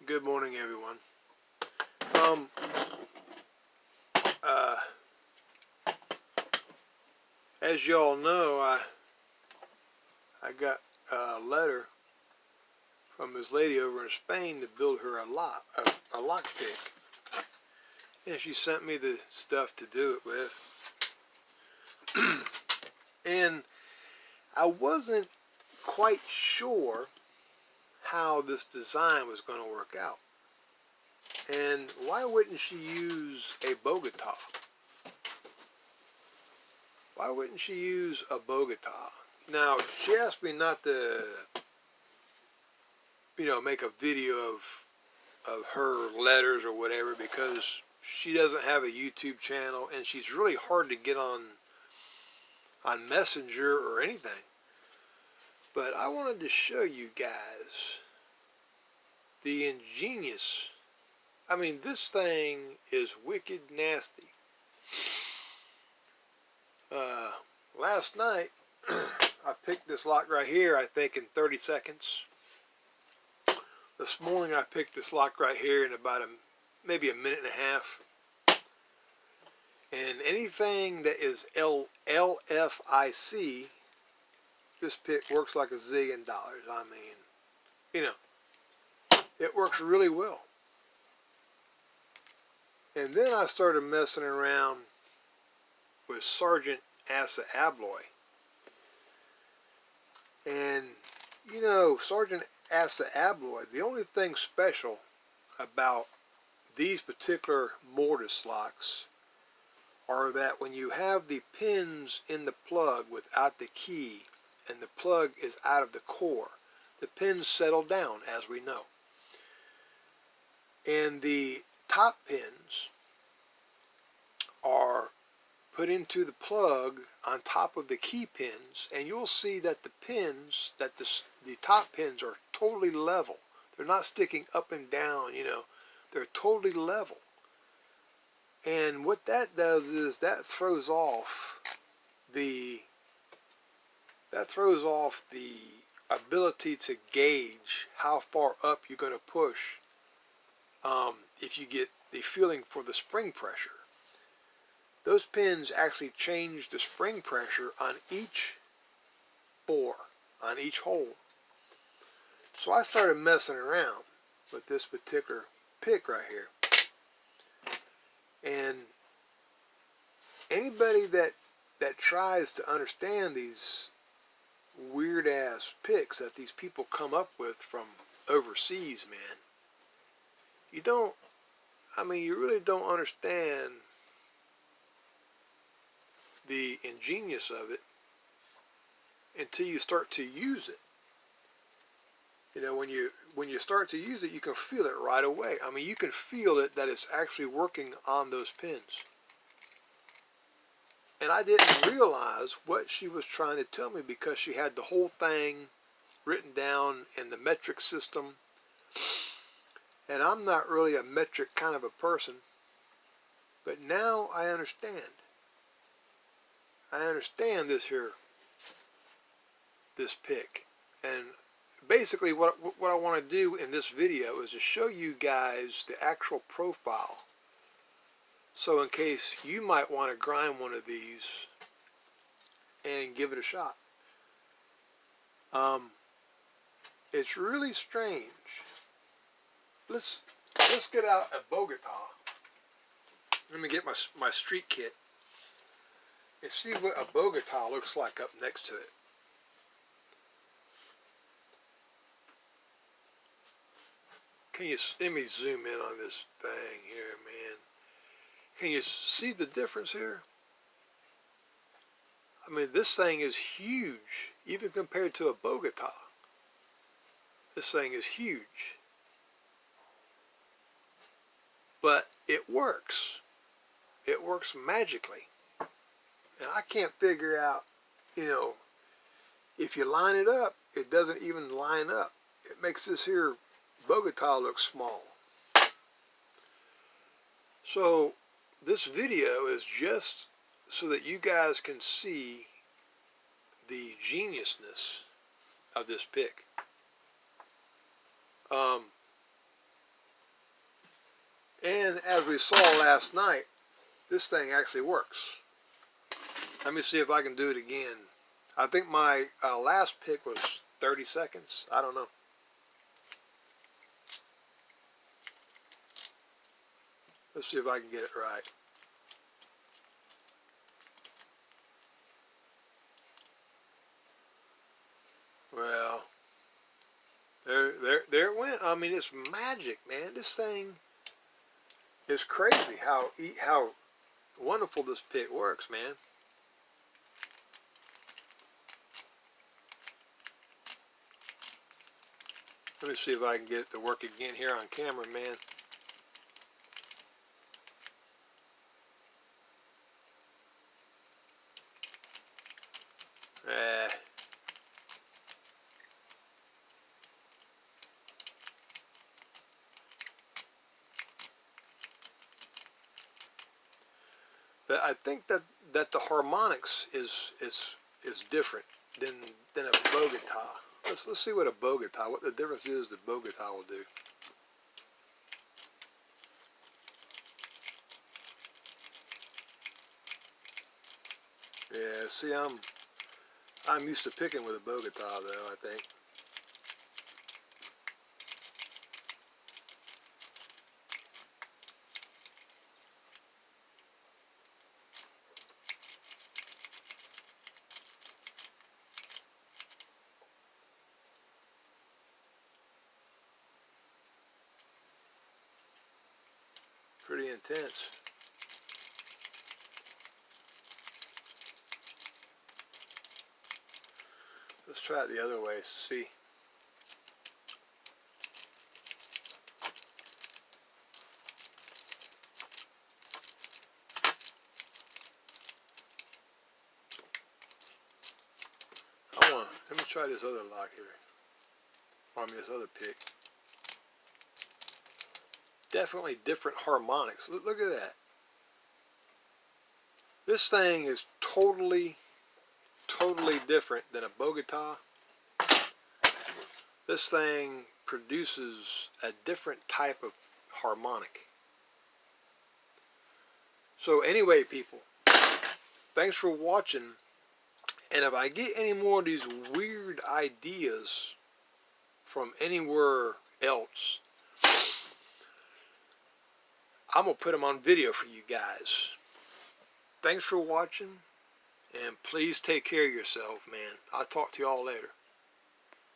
Good morning, everyone. Um, uh, as y'all know, I got a letter from this lady over in Spain to build her a lockpick, and she sent me the stuff to do it with. And I wasn't quite sure how this design was going to work out. And why wouldn't she use a Bogota? Why wouldn't she use a Bogota? Now, she asked me not to, make a video of her letters or whatever, because she doesn't have a YouTube channel and she's really hard to get on Messenger or anything. But I wanted to show you guys the ingenious. I mean, this thing is wicked nasty. Last night, I picked this lock right here, I think, in 30 seconds. This morning, I picked this lock right here in about maybe a minute and a half. And anything that is LFIC, this pick works like $1 zillion. I mean, it works really well. And then I started messing around with Sergeant Asa Abloy. And, Sergeant Asa Abloy, the only thing special about these particular mortise locks are that when you have the pins in the plug without the key and the plug is out of the core, the pins settle down, as we know. And the top pins are put into the plug on top of the key pins, and you'll see that the pins, that the top pins are totally level. They're not sticking up and down, they're totally level. And what that does is that throws off the ability to gauge how far up you're going to push if you get the feeling for the spring pressure. Those pins actually change the spring pressure on each bore, on each hole. So I started messing around with this particular pick right here. And anybody that tries to understand these weird ass picks that these people come up with from overseas, man, you really don't understand the ingenious of it until you start to use it. When you start to use it, you can feel it right away. I mean, you can feel it that it's actually working on those pins. And I didn't realize what she was trying to tell me because she had the whole thing written down in the metric system. And I'm not really a metric kind of a person. But now I understand. I understand this pick. And basically what I want to do in this video is to show you guys the actual profile. So in case you might want to grind one of these and give it a shot. It's really strange. Let's get out a Bogota. Let me get my street kit and see what a Bogota looks like up next to it. Let me zoom in on this thing here, man. Can you see the difference here? I mean, this thing is huge, even compared to a Bogota. This thing is huge. But it works. It works magically. And I can't figure out, if you line it up, it doesn't even line up. It makes this here Bogota look small. So this video is just so that you guys can see the geniusness of this pick. we saw last night, this thing actually works. Let me see if I can do it again. I think my last pick was 30 seconds. I don't know. Let's see if I can get it right. Well, there it went. I mean, it's magic, man. This thing is crazy how wonderful this pick works, man. Let me see if I can get it to work again here on camera, man. But I think that the harmonics is different than a Bogota. Let's see what a Bogota, what the difference is that Bogota will do. Yeah, see, I'm used to picking with a Bogota though, I think. Pretty intense. Let's try it the other way to see. Let me try this other lock here. I mean, this other pick. Definitely different harmonics. Look at that. This thing is totally different than a Bogota. This thing produces a different type of harmonic. So anyway, people, thanks for watching. And if I get any more of these weird ideas from anywhere else, I'm going to put them on video for you guys. Thanks for watching, and please take care of yourself, man. I'll talk to you all later.